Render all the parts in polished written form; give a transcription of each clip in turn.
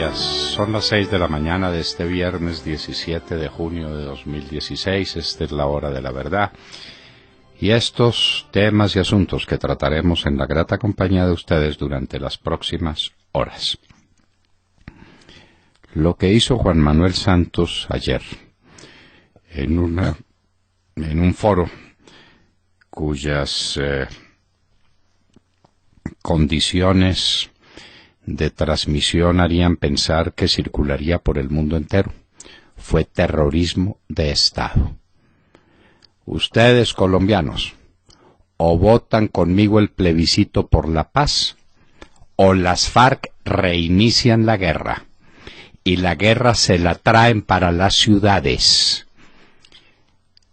días. Son las 6 de la mañana de este viernes 17 de junio de 2016. Esta es la hora de la verdad. Y estos temas y asuntos que trataremos en la grata compañía de ustedes durante las próximas horas. Lo que hizo Juan Manuel Santos ayer en un foro cuyas condiciones de transmisión harían pensar que circularía por el mundo entero, fue terrorismo de Estado. Ustedes, colombianos, o votan conmigo el plebiscito por la paz, o las FARC reinician la guerra, y la guerra se la traen para las ciudades.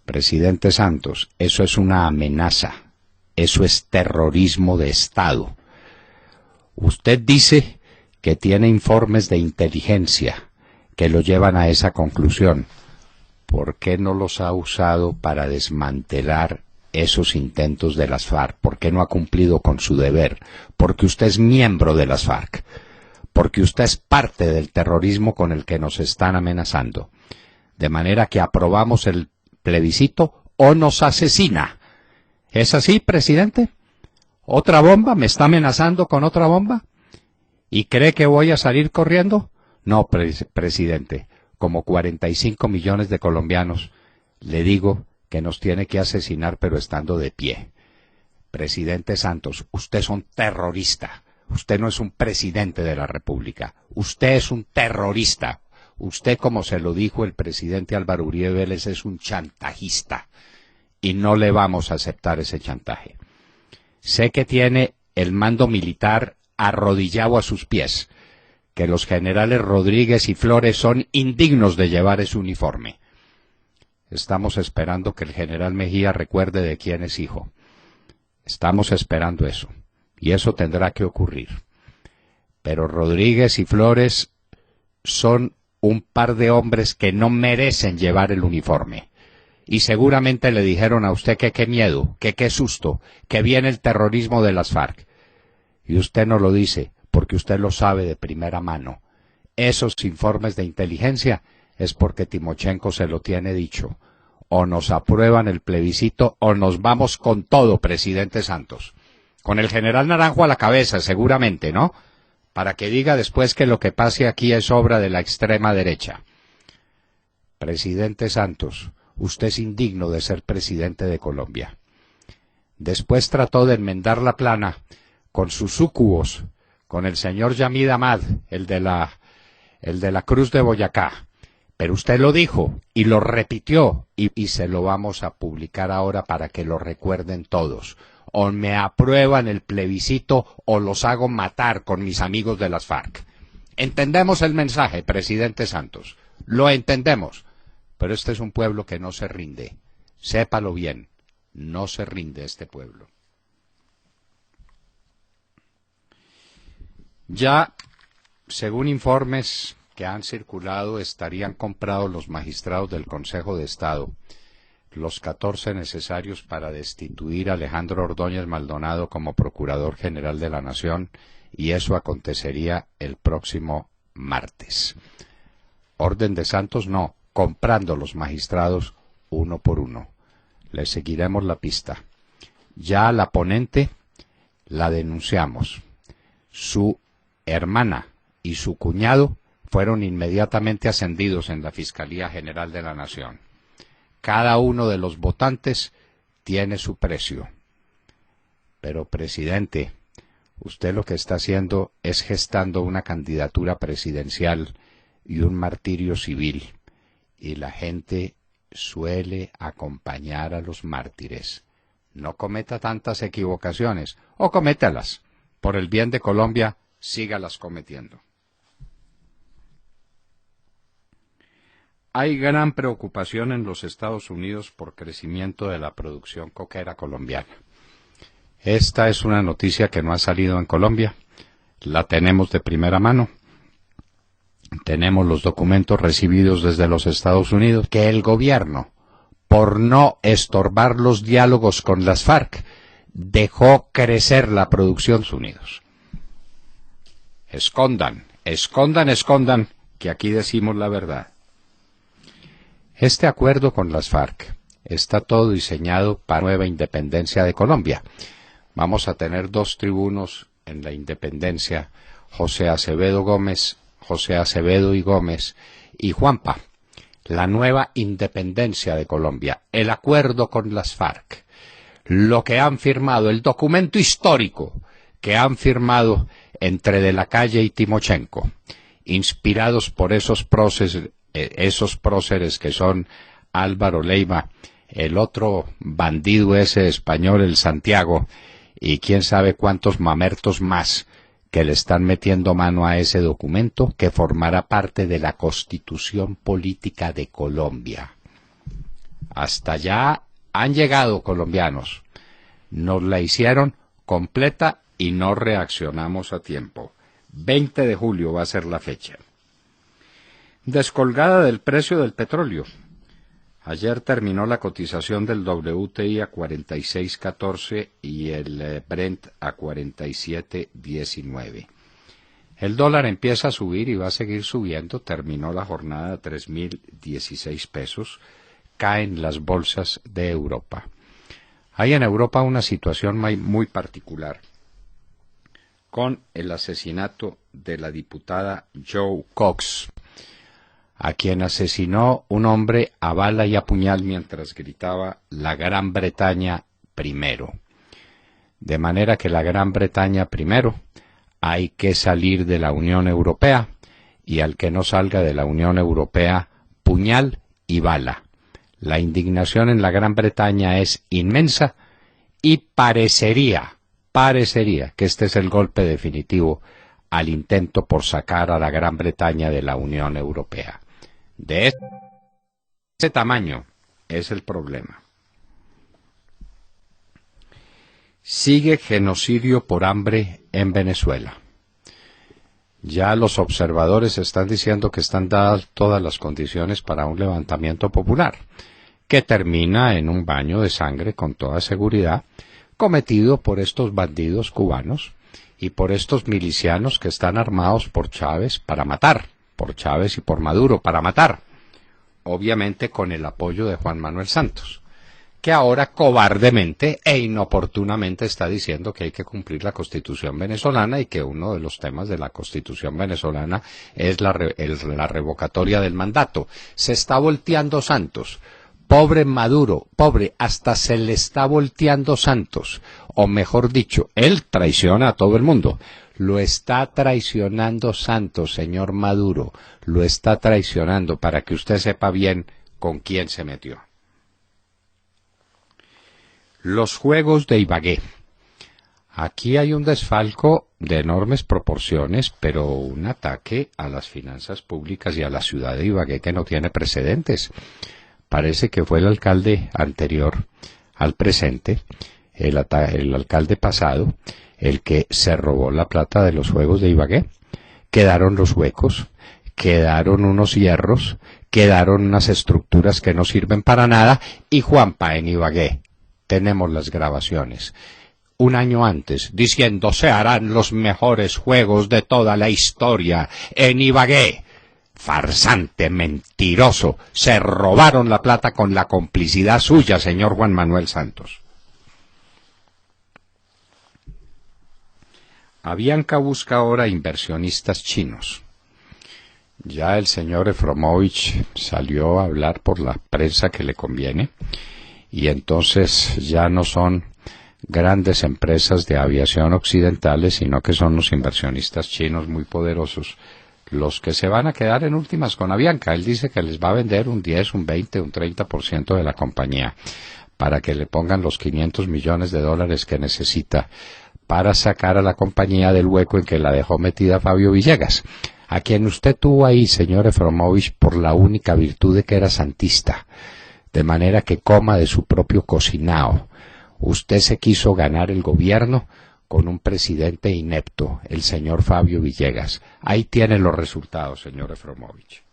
Presidente Santos, eso es una amenaza, eso es terrorismo de Estado. Usted dice que tiene informes de inteligencia que lo llevan a esa conclusión. ¿Por qué no los ha usado para desmantelar esos intentos de las FARC? ¿Por qué no ha cumplido con su deber? Porque usted es miembro de las FARC. Porque usted es parte del terrorismo con el que nos están amenazando. De manera que aprobamos el plebiscito o nos asesina. ¿Es así, presidente? ¿Otra bomba? ¿Me está amenazando con otra bomba? ¿Y cree que voy a salir corriendo? No, presidente. Como 45 millones de colombianos, le digo que nos tiene que asesinar pero estando de pie. Presidente Santos, usted es un terrorista. Usted no es un presidente de la República. Usted es un terrorista. Usted, como se lo dijo el presidente Álvaro Uribe Vélez, es un chantajista. Y no le vamos a aceptar ese chantaje. Sé que tiene el mando militar arrodillado a sus pies, que los generales Rodríguez y Flores son indignos de llevar ese uniforme. Estamos esperando que el general Mejía recuerde de quién es hijo. Estamos esperando eso, y eso tendrá que ocurrir. Pero Rodríguez y Flores son un par de hombres que no merecen llevar el uniforme. Y seguramente le dijeron a usted que qué miedo, que qué susto, que viene el terrorismo de las FARC. Y usted no lo dice, porque usted lo sabe de primera mano. Esos informes de inteligencia es porque Timochenko se lo tiene dicho. O nos aprueban el plebiscito o nos vamos con todo, presidente Santos. Con el general Naranjo a la cabeza, seguramente, ¿no? Para que diga después que lo que pase aquí es obra de la extrema derecha. Presidente Santos, usted es indigno de ser presidente de Colombia. Después trató de enmendar la plana con sus súcubos, con el señor Yamid Amad, el de la Cruz de Boyacá. Pero usted lo dijo y lo repitió y se lo vamos a publicar ahora para que lo recuerden todos. O me aprueban el plebiscito o los hago matar con mis amigos de las FARC. Entendemos el mensaje, presidente Santos. Lo entendemos. Pero este es un pueblo que no se rinde. Sépalo bien, no se rinde este pueblo. Ya, según informes que han circulado, estarían comprados los magistrados del Consejo de Estado, los 14 necesarios para destituir a Alejandro Ordóñez Maldonado como Procurador General de la Nación, y eso acontecería el próximo martes. Orden de Santos no, comprando los magistrados uno por uno. Le seguiremos la pista. Ya a la ponente la denunciamos. Su hermana y su cuñado fueron inmediatamente ascendidos en la Fiscalía General de la Nación. Cada uno de los votantes tiene su precio. Pero, presidente, usted lo que está haciendo es gestando una candidatura presidencial y un martirio civil. Y la gente suele acompañar a los mártires. No cometa tantas equivocaciones, o cométalas. Por el bien de Colombia, sígalas cometiendo. Hay gran preocupación en los Estados Unidos por crecimiento de la producción coquera colombiana. Esta es una noticia que no ha salido en Colombia. La tenemos de primera mano. Tenemos los documentos recibidos desde los Estados Unidos que el gobierno, por no estorbar los diálogos con las FARC, dejó crecer la producción de Estados Unidos. Escondan escondan, escondan, que aquí decimos la verdad. Este acuerdo con las FARC está todo diseñado para la nueva independencia de Colombia. Vamos a tener 2 tribunos en la independencia, José Acevedo y Gómez y Juanpa. La nueva independencia de Colombia, el acuerdo con las FARC, lo que han firmado, el documento histórico que han firmado entre De la Calle y Timochenko, inspirados por esos próceres que son Álvaro Leiva, el otro bandido ese español, el Santiago, y quién sabe cuántos mamertos más que le están metiendo mano a ese documento que formará parte de la Constitución Política de Colombia. Hasta allá han llegado colombianos. Nos la hicieron completa y no reaccionamos a tiempo. 20 de julio va a ser la fecha. Descolgada del precio del petróleo. Ayer terminó la cotización del WTI a 46.14 y el Brent a 47.19. El dólar empieza a subir y va a seguir subiendo. Terminó la jornada a 3.016 pesos. Caen las bolsas de Europa. Hay en Europa una situación muy particular con el asesinato de la diputada Jo Cox, a quien asesinó un hombre a bala y a puñal mientras gritaba «La Gran Bretaña primero». De manera que la Gran Bretaña primero, hay que salir de la Unión Europea, y al que no salga de la Unión Europea, puñal y bala. La indignación en la Gran Bretaña es inmensa y parecería que este es el golpe definitivo al intento por sacar a la Gran Bretaña de la Unión Europea. De ese tamaño es el problema. Sigue genocidio por hambre en Venezuela. Ya los observadores están diciendo que están dadas todas las condiciones para un levantamiento popular, que termina en un baño de sangre con toda seguridad, cometido por estos bandidos cubanos y por estos milicianos que están armados por Chávez para matar, por Chávez y por Maduro para matar, obviamente con el apoyo de Juan Manuel Santos, que ahora cobardemente e inoportunamente está diciendo que hay que cumplir la Constitución venezolana y que uno de los temas de la Constitución venezolana es la revocatoria del mandato. Se está volteando Santos. Pobre Maduro, pobre, hasta se le está volteando Santos, o mejor dicho, él traiciona a todo el mundo. Lo está traicionando Santos, señor Maduro, lo está traicionando para que usted sepa bien con quién se metió. Los Juegos de Ibagué. Aquí hay un desfalco de enormes proporciones, pero un ataque a las finanzas públicas y a la ciudad de Ibagué que no tiene precedentes. Parece que fue el alcalde anterior al presente, el alcalde pasado, el que se robó la plata de los Juegos de Ibagué. Quedaron los huecos, quedaron unos hierros, quedaron unas estructuras que no sirven para nada, y Juanpa en Ibagué. Tenemos las grabaciones. Un año antes, diciendo se harán los mejores juegos de toda la historia en Ibagué. Farsante, mentiroso, se robaron la plata con la complicidad suya, señor Juan Manuel Santos. Avianca busca ahora inversionistas chinos. Ya el señor Efromovich salió a hablar por la prensa que le conviene, y entonces ya no son grandes empresas de aviación occidentales, sino que son los inversionistas chinos muy poderosos los que se van a quedar en últimas con Avianca. Él dice que les va a vender un 10, un 20, un 30% de la compañía para que le pongan los 500 millones de dólares que necesita para sacar a la compañía del hueco en que la dejó metida Fabio Villegas, a quien usted tuvo ahí, señor Efromovich, por la única virtud de que era santista, de manera que coma de su propio cocinao. Usted se quiso ganar el gobierno con un presidente inepto, el señor Fabio Villegas. Ahí tiene los resultados, señor Efromovich.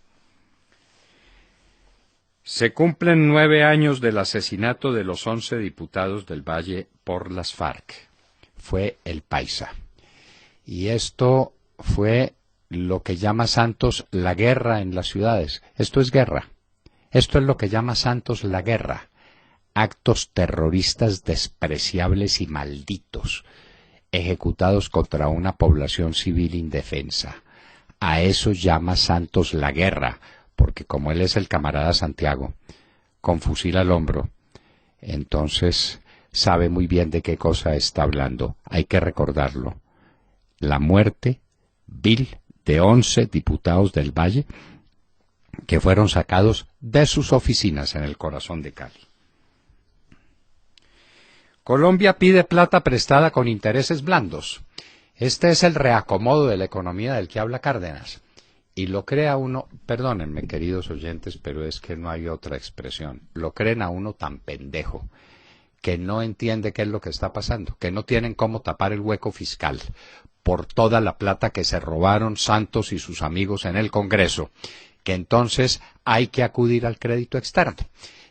Se cumplen 9 años del asesinato de los 11 diputados del Valle por las FARC. Fue el Paisa. Y esto fue lo que llama Santos la guerra en las ciudades. Esto es guerra. Esto es lo que llama Santos la guerra. Actos terroristas despreciables y malditos, ejecutados contra una población civil indefensa. A eso llama Santos la guerra, porque como él es el camarada Santiago, con fusil al hombro, entonces sabe muy bien de qué cosa está hablando. Hay que recordarlo. La muerte vil de 11 diputados del Valle que fueron sacados de sus oficinas en el corazón de Cali. Colombia pide plata prestada con intereses blandos. Este es el reacomodo de la economía del que habla Cárdenas. Y lo crea uno, perdónenme queridos oyentes, pero es que no hay otra expresión, lo creen a uno tan pendejo, que no entiende qué es lo que está pasando, que no tienen cómo tapar el hueco fiscal por toda la plata que se robaron Santos y sus amigos en el Congreso, que entonces hay que acudir al crédito externo.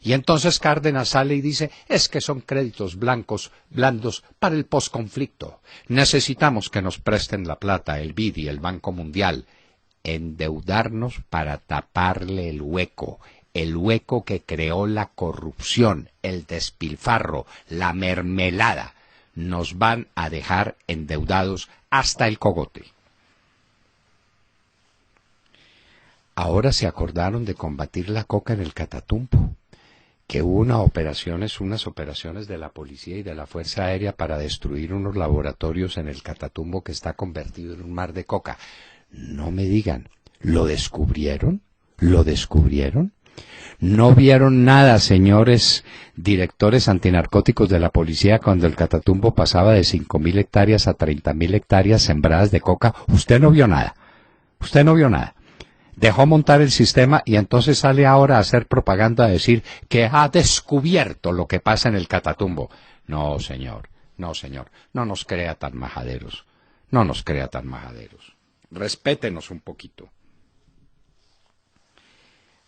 Y entonces Cárdenas sale y dice, es que son créditos blandos para el posconflicto. Necesitamos que nos presten la plata, el BID y el Banco Mundial. Endeudarnos para taparle el hueco que creó la corrupción, el despilfarro, la mermelada. Nos van a dejar endeudados hasta el cogote. Ahora se acordaron de combatir la coca en el Catatumbo, que hubo unas operaciones de la policía y de la Fuerza Aérea para destruir unos laboratorios en el Catatumbo que está convertido en un mar de coca. No me digan, ¿lo descubrieron? ¿Lo descubrieron? ¿No vieron nada, señores directores antinarcóticos de la policía, cuando el Catatumbo pasaba de 5.000 hectáreas a 30.000 hectáreas sembradas de coca? Usted no vio nada. Usted no vio nada. Dejó montar el sistema y entonces sale ahora a hacer propaganda, a decir que ha descubierto lo que pasa en el Catatumbo. No, señor, no nos crea tan majaderos, no nos crea tan majaderos. Respétenos un poquito.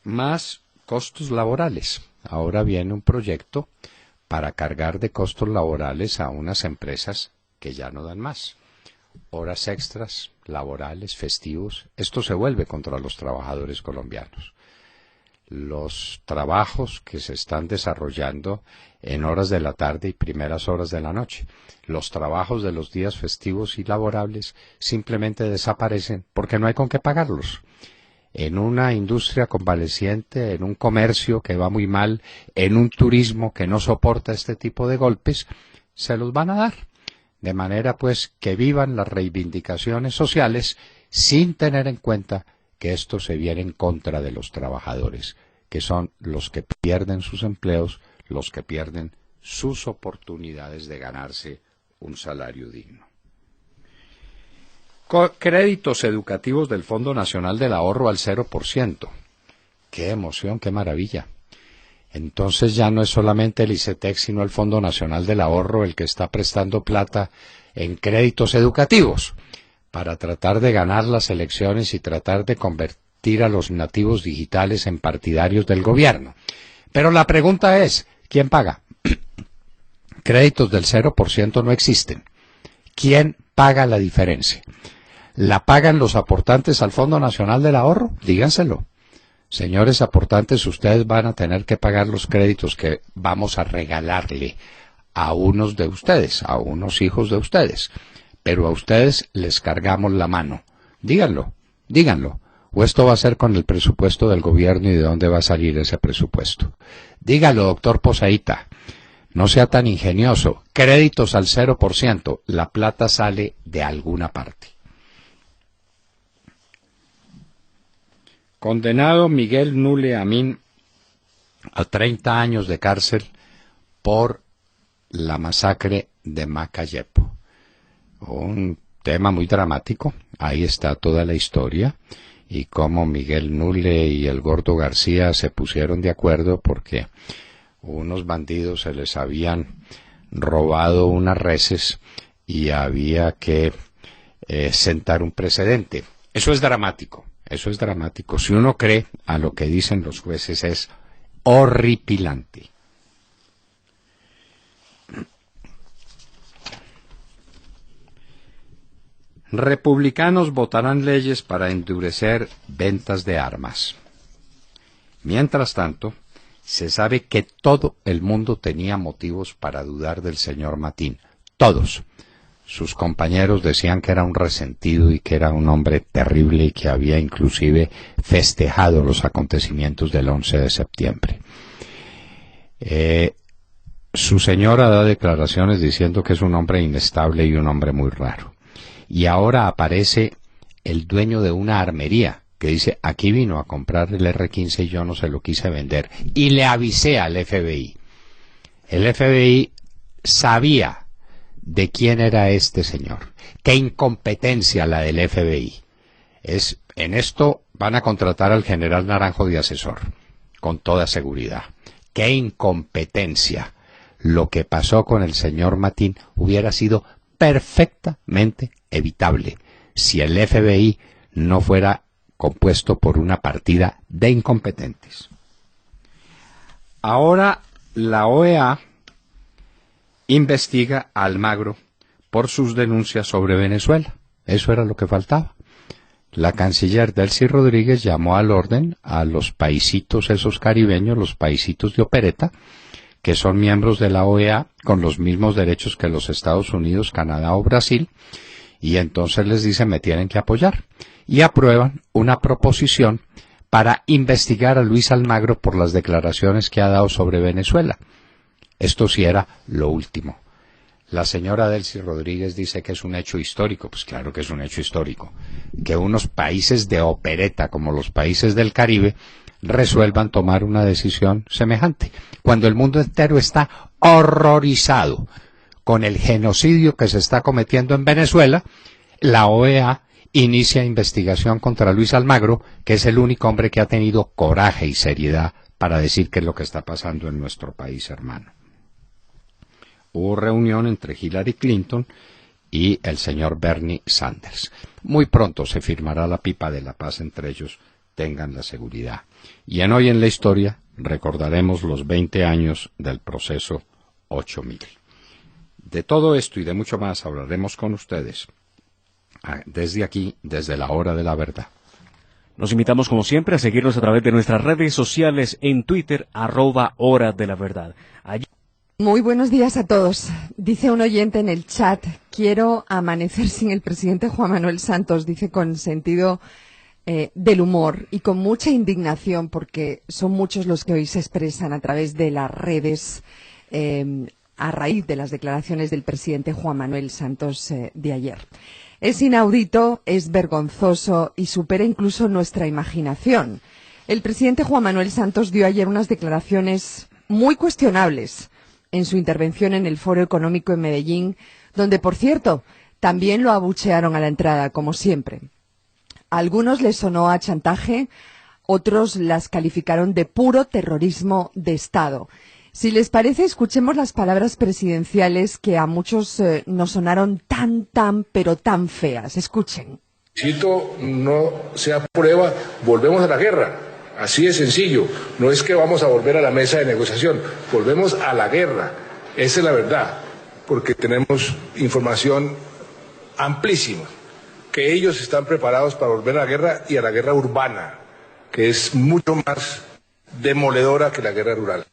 Más costos laborales. Ahora viene un proyecto para cargar de costos laborales a unas empresas que ya no dan más. Horas extras, laborales, festivos. Esto se vuelve contra los trabajadores colombianos. Los trabajos que se están desarrollando en horas de la tarde y primeras horas de la noche. Los trabajos de los días festivos y laborables simplemente desaparecen porque no hay con qué pagarlos. En una industria convaleciente, en un comercio que va muy mal, en un turismo que no soporta este tipo de golpes, se los van a dar. De manera pues que vivan las reivindicaciones sociales sin tener en cuenta que esto se viene en contra de los trabajadores, que son los que pierden sus empleos, los que pierden sus oportunidades de ganarse un salario digno. Créditos educativos del Fondo Nacional del Ahorro al 0%. ¡Qué emoción, qué maravilla! Entonces ya no es solamente el ICETEX, sino el Fondo Nacional del Ahorro el que está prestando plata en créditos educativos para tratar de ganar las elecciones y tratar de convertir a los nativos digitales en partidarios del gobierno. Pero la pregunta es, ¿quién paga? Créditos del 0% no existen. ¿Quién paga la diferencia? ¿La pagan los aportantes al Fondo Nacional del Ahorro? Díganselo. Señores aportantes, ustedes van a tener que pagar los créditos que vamos a regalarle a unos de ustedes, a unos hijos de ustedes. Pero a ustedes les cargamos la mano. Díganlo, díganlo. O esto va a ser con el presupuesto del gobierno y de dónde va a salir ese presupuesto. Dígalo, doctor Posaíta. No sea tan ingenioso. Créditos al 0%. La plata sale de alguna parte. Condenado Miguel Nule Amin a 30 años de cárcel por la masacre de Macayepo. Un tema muy dramático. Ahí está toda la historia y cómo Miguel Nule y el Gordo García se pusieron de acuerdo porque unos bandidos se les habían robado unas reses y había que sentar un precedente. Eso es dramático. Eso es dramático. Si uno cree a lo que dicen los jueces, es horripilante. Republicanos votarán leyes para endurecer ventas de armas. Mientras tanto, se sabe que todo el mundo tenía motivos para dudar del señor Matin. Todos. Sus compañeros decían que era un resentido y que era un hombre terrible y que había inclusive festejado los acontecimientos del 11 de septiembre. Su señora da declaraciones diciendo que es un hombre inestable y un hombre muy raro. Y ahora aparece el dueño de una armería que dice, aquí vino a comprar el R-15 y yo no se lo quise vender. Y le avisé al FBI. El FBI sabía de quién era este señor. Qué incompetencia la del FBI. En esto van a contratar al general Naranjo de asesor, con toda seguridad. Qué incompetencia. Lo que pasó con el señor Matin hubiera sido perfectamente evitable si el FBI no fuera compuesto por una partida de incompetentes. Ahora la OEA investiga a Almagro por sus denuncias sobre Venezuela. Eso era lo que faltaba. La canciller Delcy Rodríguez llamó al orden a los paisitos esos caribeños, los paisitos de opereta, que son miembros de la OEA con los mismos derechos que los Estados Unidos, Canadá o Brasil, y entonces les dice me tienen que apoyar. Y aprueban una proposición para investigar a Luis Almagro por las declaraciones que ha dado sobre Venezuela. Esto sí era lo último. La señora Delcy Rodríguez dice que es un hecho histórico. Pues claro que es un hecho histórico. Que unos países de opereta, como los países del Caribe, resuelvan tomar una decisión semejante, cuando el mundo entero está horrorizado con el genocidio que se está cometiendo en Venezuela. La OEA inicia investigación contra Luis Almagro, que es el único hombre que ha tenido coraje y seriedad para decir qué es lo que está pasando en nuestro país hermano. Hubo reunión entre Hillary Clinton y el señor Bernie Sanders. Muy pronto se firmará la pipa de la paz entre ellos, tengan la seguridad. Y en Hoy en la Historia recordaremos los 20 años del proceso 8000. De todo esto y de mucho más hablaremos con ustedes desde aquí, desde la hora de la verdad. Los invitamos como siempre a seguirnos a través de nuestras redes sociales en Twitter, @Hora de la Verdad. Allí... Muy buenos días a todos. Dice un oyente en el chat, quiero amanecer sin el presidente Juan Manuel Santos, dice con sentido del humor y con mucha indignación, porque son muchos los que hoy se expresan a través de las redes a raíz de las declaraciones del presidente Juan Manuel Santos de ayer. Es inaudito, es vergonzoso y supera incluso nuestra imaginación. El presidente Juan Manuel Santos dio ayer unas declaraciones muy cuestionables en su intervención en el Foro Económico en Medellín, donde, por cierto, también lo abuchearon a la entrada, como siempre. A algunos les sonó a chantaje, otros las calificaron de puro terrorismo de Estado. Si les parece, escuchemos las palabras presidenciales que a muchos nos sonaron pero tan feas. Escuchen. Si esto no se aprueba, volvemos a la guerra. Así de sencillo. No es que vamos a volver a la mesa de negociación, volvemos a la guerra. Esa es la verdad, porque tenemos información amplísima, que ellos están preparados para volver a la guerra y a la guerra urbana, que es mucho más demoledora que la guerra rural.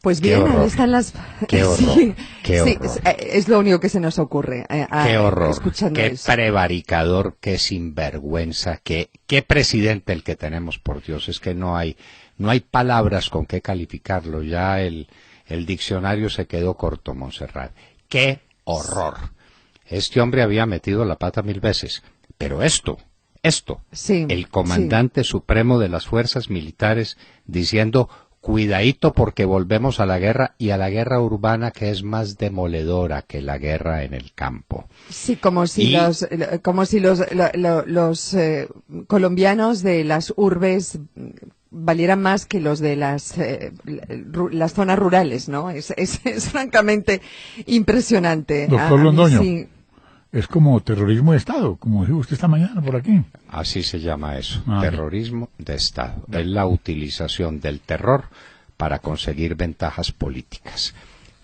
Pues bien, ahí están las... Qué horror, sí, qué sí, horror. es lo único que se nos ocurre. Qué horror, qué eso. prevaricador, qué sinvergüenza, qué presidente el que tenemos, por Dios. Es que no hay palabras con qué calificarlo. Ya el diccionario se quedó corto, Montserrat. Qué horror. Este hombre había metido la pata 1000 veces, pero esto, sí, el comandante supremo de las fuerzas militares diciendo... Cuidadito porque volvemos a la guerra y a la guerra urbana que es más demoledora que la guerra en el campo. Sí, como si los colombianos de las urbes valieran más que los de las zonas rurales, ¿no? Es francamente impresionante. Doctor Londoño, sí. es como terrorismo de Estado, como dijo usted esta mañana por aquí. Así se llama eso, terrorismo de Estado. Es la utilización del terror para conseguir ventajas políticas.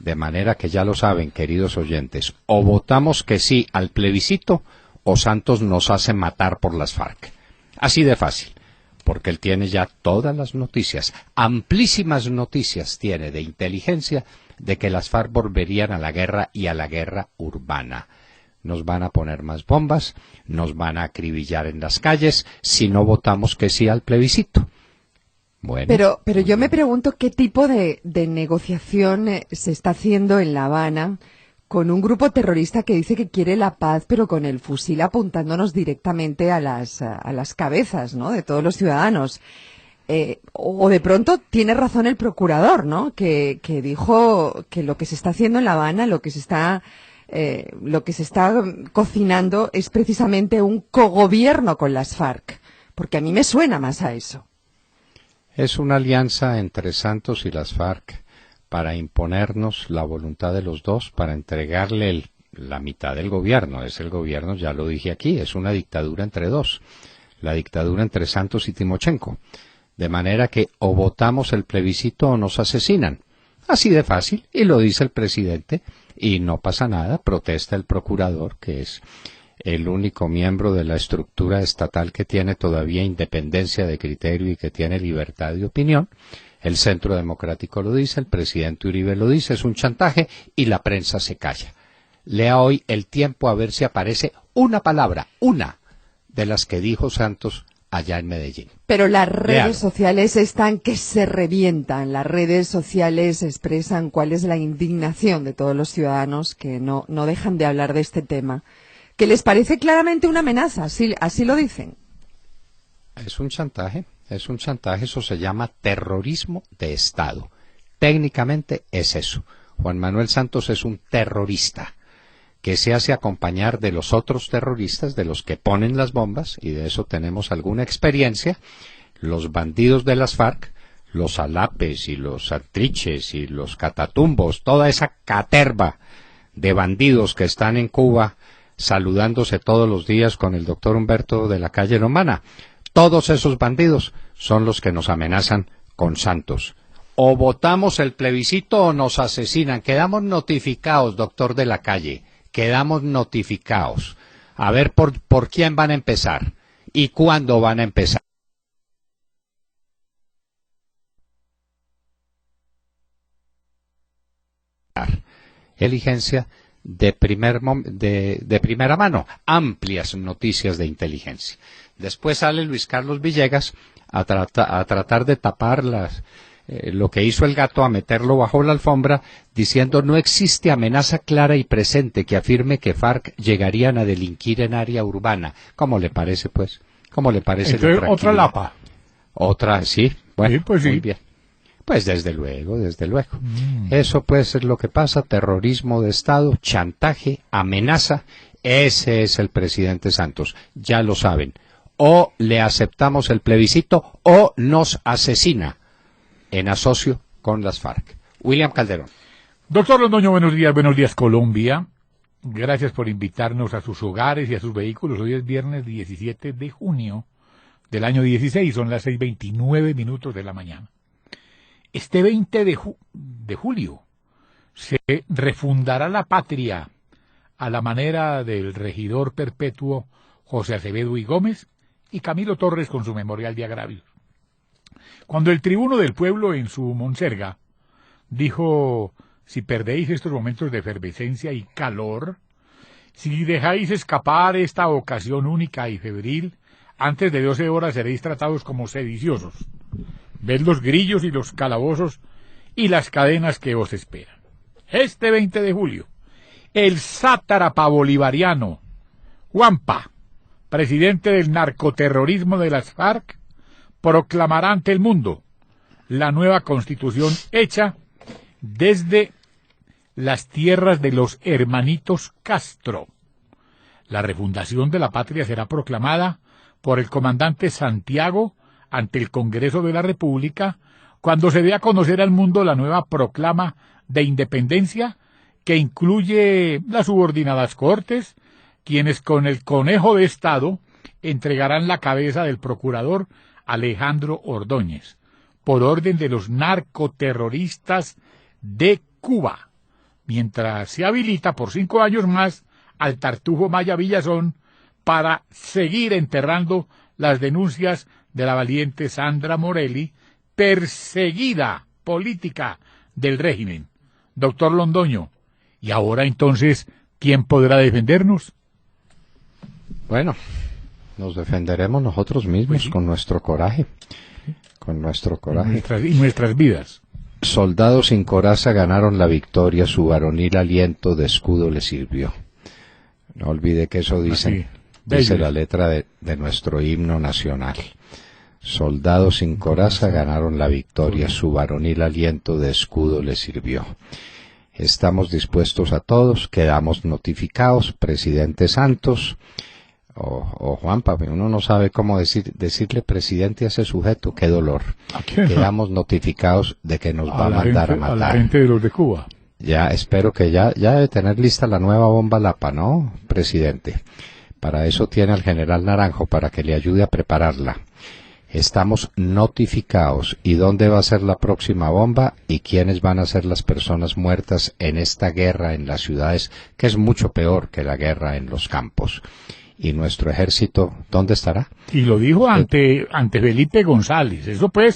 De manera que ya lo saben, queridos oyentes, o votamos que sí al plebiscito o Santos nos hace matar por las FARC. Así de fácil, porque él tiene ya todas las noticias, amplísimas noticias tiene de inteligencia de que las FARC volverían a la guerra y a la guerra urbana. Nos van a poner más bombas, nos van a acribillar en las calles si no votamos que sí al plebiscito. Bueno, pero yo me pregunto qué tipo de negociación se está haciendo en La Habana con un grupo terrorista que dice que quiere la paz, pero con el fusil apuntándonos directamente a las cabezas, ¿no?, de todos los ciudadanos. O de pronto tiene razón el procurador, ¿no?, que dijo que lo que se está haciendo en La Habana, lo que se está cocinando es precisamente un cogobierno con las FARC, porque a mí me suena más a eso. es una alianza entre Santos y las FARC para imponernos la voluntad de los dos, para entregarle la mitad del gobierno. Es el gobierno, ya lo dije aquí, es una dictadura entre dos, la dictadura entre Santos y Timochenko. De manera que o votamos el plebiscito o nos asesinan. Así de fácil, y lo dice el presidente, y no pasa nada, protesta el procurador, que es el único miembro de la estructura estatal que tiene todavía independencia de criterio y que tiene libertad de opinión. El Centro Democrático lo dice, el presidente Uribe lo dice, es un chantaje y la prensa se calla. Lea hoy El Tiempo a ver si aparece una palabra, una de las que dijo Santos allá en Medellín. Pero las redes sociales están que se revientan, las redes sociales expresan cuál es la indignación de todos los ciudadanos que no dejan de hablar de este tema, que les parece claramente una amenaza, así lo dicen. Es un chantaje, eso se llama terrorismo de Estado. Técnicamente es eso. Juan Manuel Santos es un terrorista que se hace acompañar de los otros terroristas, de los que ponen las bombas, y de eso tenemos alguna experiencia, los bandidos de las FARC, los alapes y los santriches y los catatumbos, toda esa caterva de bandidos que están en Cuba saludándose todos los días con el doctor Humberto de la calle Romana. Todos esos bandidos son los que nos amenazan con Santos. O votamos el plebiscito o nos asesinan. Quedamos notificados, doctor de la calle. Quedamos notificados. A ver por quién van a empezar y cuándo van a empezar. Inteligencia de primera mano, amplias noticias de inteligencia. Después sale Luis Carlos Villegas a tratar de tapar lo que hizo el gato, a meterlo bajo la alfombra, diciendo no existe amenaza clara y presente que afirme que FARC llegarían a delinquir en área urbana. ¿Cómo le parece, pues? ¿Cómo le parece? Entonces, otra lapa. Otra, sí. Bueno, sí, pues sí. Muy bien. Pues desde luego. Eso pues es lo que pasa, terrorismo de Estado, chantaje, amenaza. Ese es el presidente Santos, ya lo saben. O le aceptamos el plebiscito o nos asesina en asocio con las FARC. William Calderón. Doctor Londoño, buenos días Colombia. Gracias por invitarnos a sus hogares y a sus vehículos. Hoy es viernes 17 de junio del año 16, son las 6:29 de la mañana. Este 20 de julio se refundará la patria a la manera del regidor perpetuo José Acevedo y Gómez y Camilo Torres con su memorial de agravios. Cuando el tribuno del pueblo en su monserga dijo: si perdéis estos momentos de efervescencia y calor, si dejáis escapar esta ocasión única y febril, antes de 12 horas seréis tratados como sediciosos. Ved los grillos y los calabozos y las cadenas que os esperan. Este 20 de julio, el sátrapa bolivariano Juanpa, presidente del narcoterrorismo de las FARC, proclamará ante el mundo la nueva constitución hecha desde las tierras de los hermanitos Castro. La refundación de la patria será proclamada por el comandante Santiago ante el Congreso de la República, cuando se dé a conocer al mundo la nueva proclama de independencia, que incluye las subordinadas Cortes, quienes con el conejo de Estado entregarán la cabeza del procurador Alejandro Ordóñez, por orden de los narcoterroristas de Cuba, mientras se habilita por 5 años más al Tartufo Maya Villazón para seguir enterrando las denuncias de la valiente Sandra Morelli, perseguida política del régimen. Doctor Londoño, ¿y ahora entonces quién podrá defendernos? Bueno, nos defenderemos nosotros mismos, Pues sí, con nuestro coraje. Con nuestro coraje. y nuestras vidas. Soldados sin coraza ganaron la victoria, su varonil aliento de escudo les sirvió. No olvide que eso dice bello. la letra de nuestro himno nacional. Soldados sin coraza ganaron la victoria, su varonil aliento de escudo les sirvió. Estamos dispuestos a todos, quedamos notificados, presidente Santos, o Juanpa, uno no sabe cómo decirle presidente a ese sujeto, qué dolor. ¿A quién? Quedamos notificados de que nos va a mandar a matar. A la gente de los de Cuba. Ya, espero que ya debe tener lista la nueva bomba Lapa, ¿no, presidente? Para eso tiene al general Naranjo, para que le ayude a prepararla. Estamos notificados. ¿Y dónde va a ser la próxima bomba? ¿Y quiénes van a ser las personas muertas en esta guerra en las ciudades, que es mucho peor que la guerra en los campos? ¿Y nuestro ejército dónde estará? Y lo dijo ante Felipe González. Eso pues...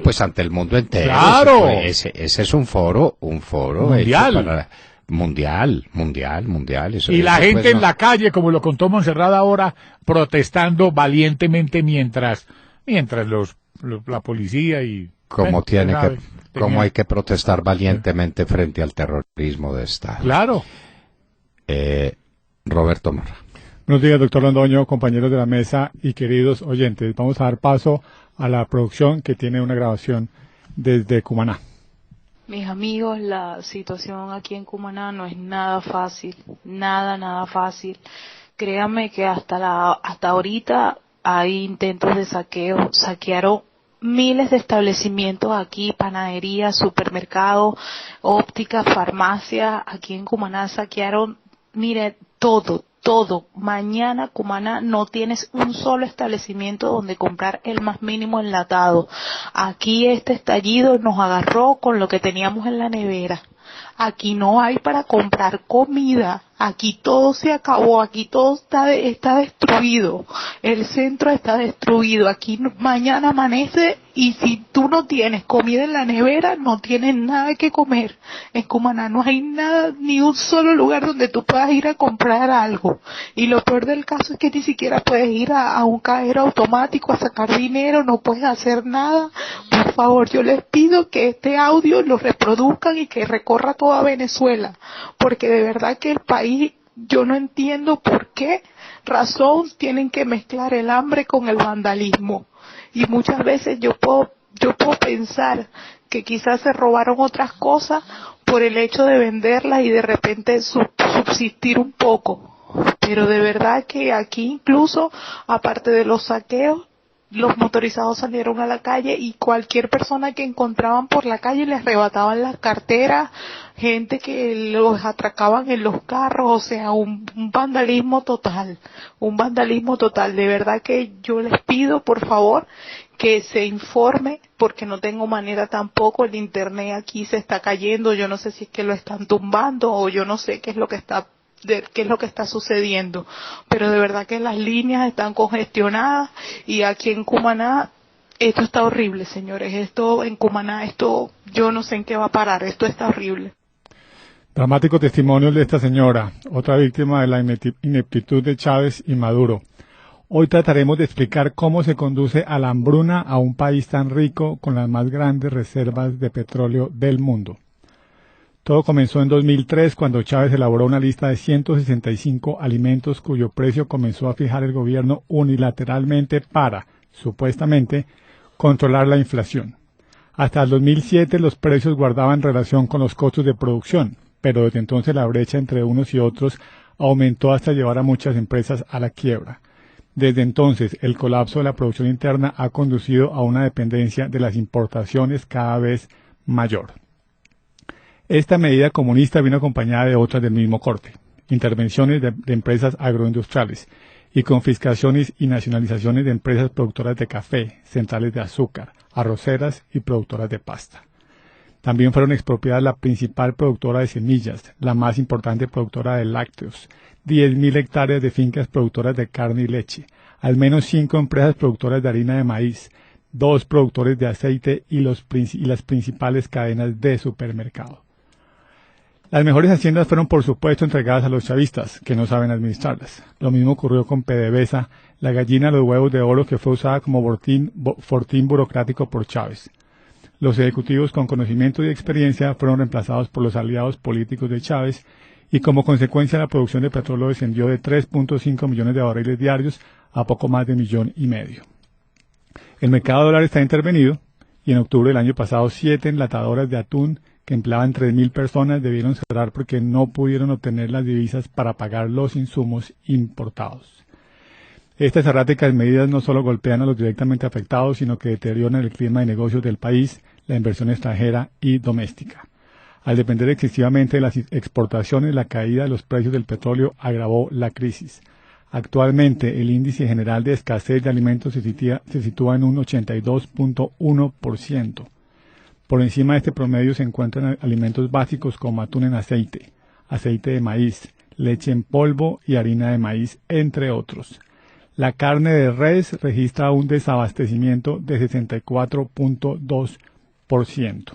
pues ante el mundo entero. ¡Claro! Ese es un foro mundial. hecho para... Mundial. Eso, Y la eso, gente pues, en la calle, como lo contó Monserrat ahora, protestando valientemente mientras la policía y... Cómo tenía- hay que protestar valientemente frente al terrorismo de Estado. Claro. Roberto Morra. Buenos días, doctor Londoño, compañeros de la mesa y queridos oyentes. Vamos a dar paso a la producción que tiene una grabación desde Cumaná. Mis amigos, la situación aquí en Cumaná no es nada fácil, nada fácil. Créanme que hasta ahorita hay intentos de saqueo, saquearon miles de establecimientos aquí, panaderías, supermercados, ópticas, farmacias, aquí en Cumaná saquearon, mire, todo. Mañana Cumaná no tienes un solo establecimiento donde comprar el más mínimo enlatado. Aquí este estallido nos agarró con lo que teníamos en la nevera. Aquí no hay para comprar comida. Aquí todo se acabó, aquí todo está destruido. El centro está destruido. Aquí mañana amanece y si tú no tienes comida en la nevera, no tienes nada que comer. En Cumaná no hay nada, ni un solo lugar donde tú puedas ir a comprar algo. Y lo peor del caso es que ni siquiera puedes ir a un cajero automático a sacar dinero, no puedes hacer nada. Por favor, yo les pido que este audio lo reproduzcan y que recorra toda Venezuela, porque de verdad que el país, yo no entiendo por qué razón tienen que mezclar el hambre con el vandalismo. Y muchas veces yo puedo pensar que quizás se robaron otras cosas por el hecho de venderlas y de repente subsistir un poco. Pero de verdad que aquí incluso, aparte de los saqueos, los motorizados salieron a la calle y cualquier persona que encontraban por la calle les arrebataban las carteras, gente que los atracaban en los carros, o sea, un vandalismo total, de verdad que yo les pido por favor que se informe, porque no tengo manera tampoco, el internet aquí se está cayendo, yo no sé si es que lo están tumbando o yo no sé qué es lo que está sucediendo, pero de verdad que las líneas están congestionadas y aquí en Cumaná esto está horrible, señores, en Cumaná yo no sé en qué va a parar, esto está horrible. Dramático testimonio de esta señora, otra víctima de la ineptitud de Chávez y Maduro. Hoy trataremos de explicar cómo se conduce a la hambruna a un país tan rico con las más grandes reservas de petróleo del mundo. Todo comenzó en 2003 cuando Chávez elaboró una lista de 165 alimentos cuyo precio comenzó a fijar el gobierno unilateralmente para, supuestamente, controlar la inflación. Hasta el 2007 los precios guardaban relación con los costos de producción, pero desde entonces la brecha entre unos y otros aumentó hasta llevar a muchas empresas a la quiebra. Desde entonces, el colapso de la producción interna ha conducido a una dependencia de las importaciones cada vez mayor. Esta medida comunista vino acompañada de otras del mismo corte, intervenciones de empresas agroindustriales y confiscaciones y nacionalizaciones de empresas productoras de café, centrales de azúcar, arroceras y productoras de pasta. También fueron expropiadas la principal productora de semillas, la más importante productora de lácteos, 10.000 hectáreas de fincas productoras de carne y leche, al menos 5 empresas productoras de harina de maíz, 2 productores de aceite y las principales cadenas de supermercado. Las mejores haciendas fueron por supuesto entregadas a los chavistas, que no saben administrarlas. Lo mismo ocurrió con PDVSA, la gallina de los huevos de oro que fue usada como fortín burocrático por Chávez. Los ejecutivos con conocimiento y experiencia fueron reemplazados por los aliados políticos de Chávez y como consecuencia la producción de petróleo descendió de 3.5 millones de barriles diarios a poco más de 1,5 millones. El mercado de dólares está intervenido y en octubre del año pasado 7 enlatadoras de atún que empleaban 3.000 personas debieron cerrar porque no pudieron obtener las divisas para pagar los insumos importados. Estas erráticas medidas no solo golpean a los directamente afectados, sino que deterioran el clima de negocios del país, la inversión extranjera y doméstica. Al depender excesivamente de las exportaciones, la caída de los precios del petróleo agravó la crisis. Actualmente, el índice general de escasez de alimentos se sitúa en un 82.1%. Por encima de este promedio se encuentran alimentos básicos como atún en aceite, aceite de maíz, leche en polvo y harina de maíz, entre otros. La carne de res registra un desabastecimiento de 64.2%.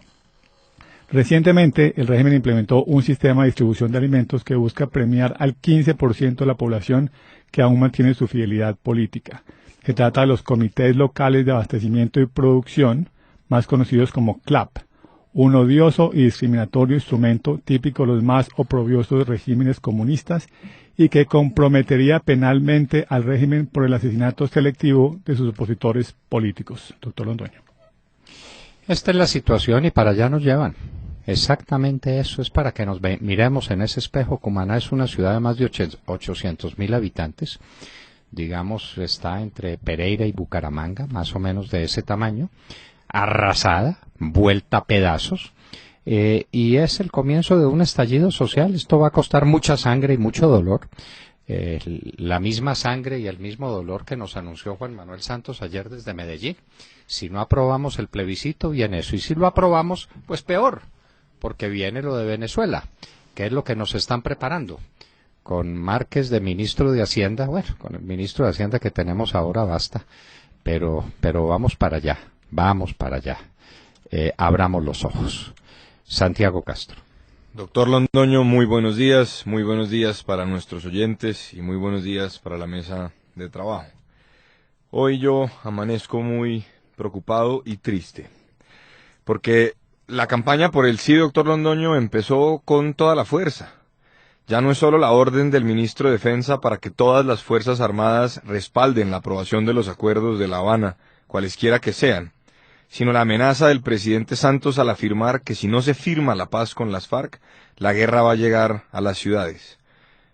Recientemente, el régimen implementó un sistema de distribución de alimentos que busca premiar al 15% de la población que aún mantiene su fidelidad política. Se trata de los comités locales de abastecimiento y producción, más conocidos como CLAP, un odioso y discriminatorio instrumento típico de los más oprobiosos regímenes comunistas y que comprometería penalmente al régimen por el asesinato selectivo de sus opositores políticos. Doctor Londoño. Esta es la situación y para allá nos llevan. Exactamente eso es para que nos miremos en ese espejo. Cumaná es una ciudad de más de 800.000 habitantes. Digamos, está entre Pereira y Bucaramanga, más o menos de ese tamaño. Arrasada, vuelta a pedazos. Y es el comienzo de un estallido social. Esto va a costar mucha sangre y mucho dolor. La misma sangre y el mismo dolor que nos anunció Juan Manuel Santos ayer desde Medellín. Si no aprobamos el plebiscito, viene eso. Y si lo aprobamos, pues peor, porque viene lo de Venezuela, que es lo que nos están preparando. Con Márquez de ministro de Hacienda, bueno, con el ministro de Hacienda que tenemos ahora basta, pero vamos para allá, abramos los ojos. Santiago Castro. Doctor Londoño, muy buenos días para nuestros oyentes y muy buenos días para la mesa de trabajo. Hoy yo amanezco muy preocupado y triste, porque la campaña por el sí, doctor Londoño, empezó con toda la fuerza. Ya no es solo la orden del ministro de Defensa para que todas las Fuerzas Armadas respalden la aprobación de los acuerdos de La Habana, cualesquiera que sean, sino la amenaza del presidente Santos al afirmar que si no se firma la paz con las FARC, la guerra va a llegar a las ciudades.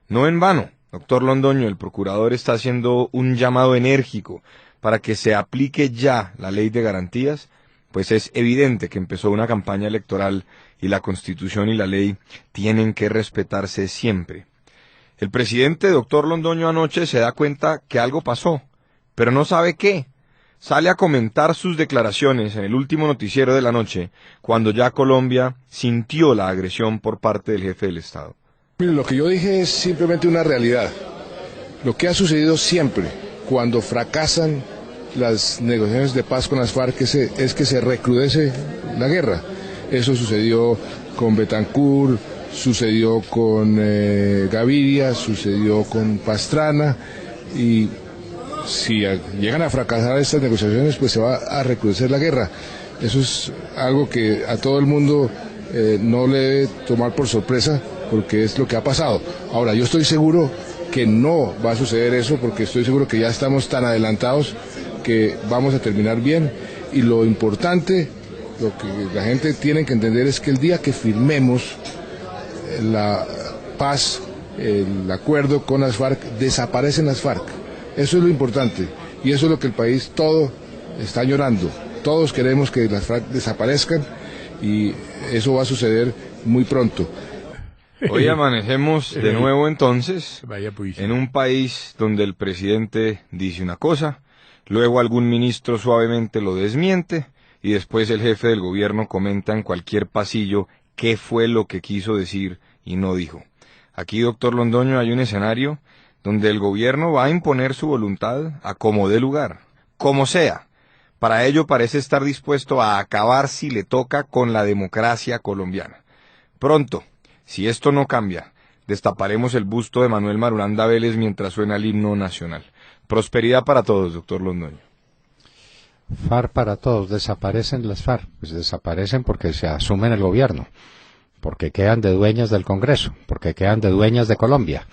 No en vano, doctor Londoño, el procurador está haciendo un llamado enérgico para que se aplique ya la ley de garantías, pues es evidente que empezó una campaña electoral y la Constitución y la ley tienen que respetarse siempre. El presidente, doctor Londoño, anoche se da cuenta que algo pasó, pero no sabe qué. Sale a comentar sus declaraciones en el último noticiero de la noche, cuando ya Colombia sintió la agresión por parte del jefe del Estado. Mire, lo que yo dije es simplemente una realidad. Lo que ha sucedido siempre cuando fracasan las negociaciones de paz con las FARC es que se recrudece la guerra. Eso sucedió con Betancourt, sucedió con Gaviria, sucedió con Pastrana, y si llegan a fracasar estas negociaciones, pues se va a recrudecer la guerra. Eso es algo que a todo el mundo no le debe tomar por sorpresa, porque es lo que ha pasado. Ahora, yo estoy seguro que no va a suceder eso, porque estoy seguro que ya estamos tan adelantados que vamos a terminar bien, y lo importante, lo que la gente tiene que entender es que el día que firmemos la paz, el acuerdo con las FARC, desaparecen las FARC. Eso es lo importante, y eso es lo que el país todo está llorando. Todos queremos que las FARC desaparezcan, y eso va a suceder muy pronto. Hoy amanecemos de nuevo entonces en un país donde el presidente dice una cosa, luego algún ministro suavemente lo desmiente, y después el jefe del gobierno comenta en cualquier pasillo qué fue lo que quiso decir y no dijo. Aquí, doctor Londoño, hay un escenario donde el gobierno va a imponer su voluntad a como dé lugar, como sea. Para ello parece estar dispuesto a acabar si le toca con la democracia colombiana. Pronto, si esto no cambia, destaparemos el busto de Manuel Marulanda Vélez mientras suena el himno nacional. Prosperidad para todos, doctor Londoño. FARC para todos, desaparecen las FARC, pues desaparecen porque se asumen el gobierno, porque quedan de dueñas del Congreso, porque quedan de dueñas de Colombia.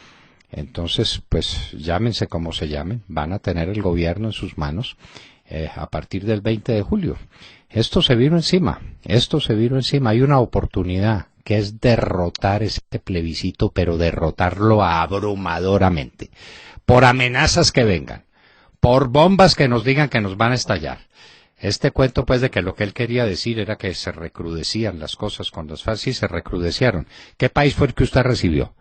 Entonces, pues llámense como se llamen, van a tener el gobierno en sus manos a partir del 20 de julio. Esto se vino encima, hay una oportunidad que es derrotar este plebiscito, pero derrotarlo abrumadoramente, por amenazas que vengan, por bombas que nos digan que nos van a estallar. Este cuento, pues, de que lo que él quería decir era que se recrudecían las cosas con las FARC, sí se recrudecieron. ¿Qué país fue el que usted recibió?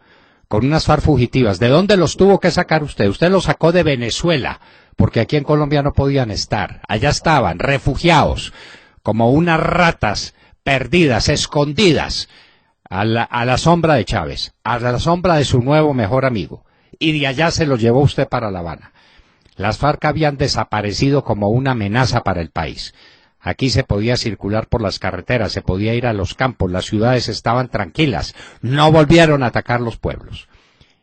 Con unas FARC fugitivas. ¿De dónde los tuvo que sacar usted? Usted los sacó de Venezuela, porque aquí en Colombia no podían estar. Allá estaban, refugiados, como unas ratas perdidas, escondidas, a la sombra de Chávez, a la sombra de su nuevo mejor amigo. Y de allá se los llevó usted para La Habana. Las FARC habían desaparecido como una amenaza para el país. Aquí se podía circular por las carreteras, se podía ir a los campos, las ciudades estaban tranquilas, no volvieron a atacar los pueblos.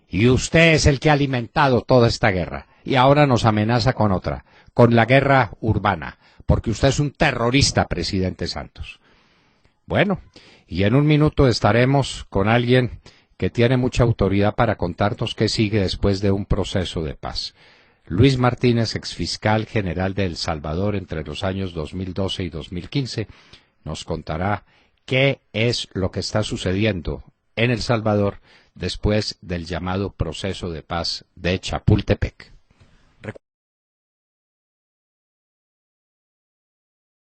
Y usted es el que ha alimentado toda esta guerra, y ahora nos amenaza con otra, con la guerra urbana, porque usted es un terrorista, presidente Santos. Bueno, y en un minuto estaremos con alguien que tiene mucha autoridad para contarnos qué sigue después de un proceso de paz. Luis Martínez, exfiscal general de El Salvador entre los años 2012 y 2015, nos contará qué es lo que está sucediendo en El Salvador después del llamado proceso de paz de Chapultepec.